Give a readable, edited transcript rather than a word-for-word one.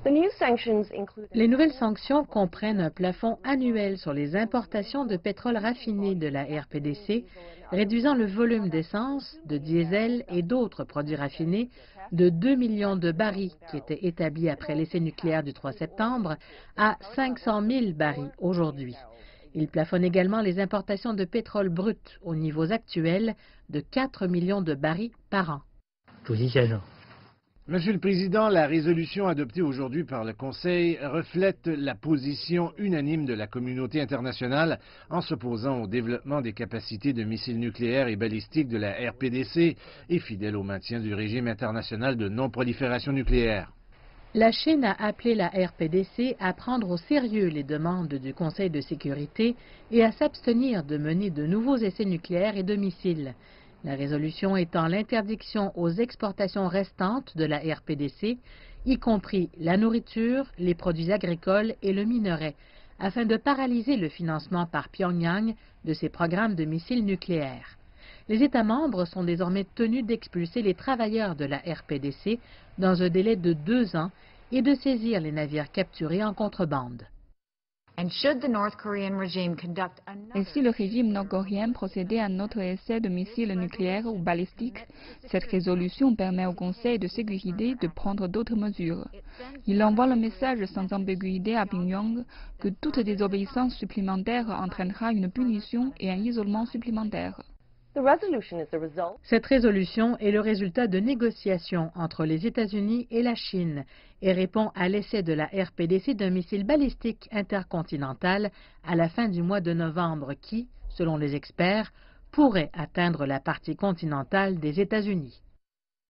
Les nouvelles sanctions comprennent un plafond annuel sur les importations de pétrole raffiné de la RPDC, réduisant le volume d'essence, de diesel et d'autres produits raffinés de 2 millions de barils qui étaient établis après l'essai nucléaire du 3 septembre à 500 000 barils aujourd'hui. Il plafonne également les importations de pétrole brut aux niveaux actuels de 4 millions de barils par an. Monsieur le Président, la résolution adoptée aujourd'hui par le Conseil reflète la position unanime de la communauté internationale en s'opposant au développement des capacités de missiles nucléaires et balistiques de la RPDC et fidèle au maintien du régime international de non-prolifération nucléaire. La Chine a appelé la RPDC à prendre au sérieux les demandes du Conseil de sécurité et à s'abstenir de mener de nouveaux essais nucléaires et de missiles. La résolution étend l'interdiction aux exportations restantes de la RPDC, y compris la nourriture, les produits agricoles et le minerai, afin de paralyser le financement par Pyongyang de ses programmes de missiles nucléaires. Les États membres sont désormais tenus d'expulser les travailleurs de la RPDC dans un délai de 2 ans et de saisir les navires capturés en contrebande. Et si le régime nord-coréen procédait à un autre essai de missiles nucléaires ou balistiques, cette résolution permet au Conseil de sécurité de prendre d'autres mesures. Il envoie le message sans ambiguïté à Pyongyang que toute désobéissance supplémentaire entraînera une punition et un isolement supplémentaire. Cette résolution est le résultat de négociations entre les États-Unis et la Chine et répond à l'essai de la RPDC d'un missile balistique intercontinental à la fin du mois de novembre qui, selon les experts, pourrait atteindre la partie continentale des États-Unis.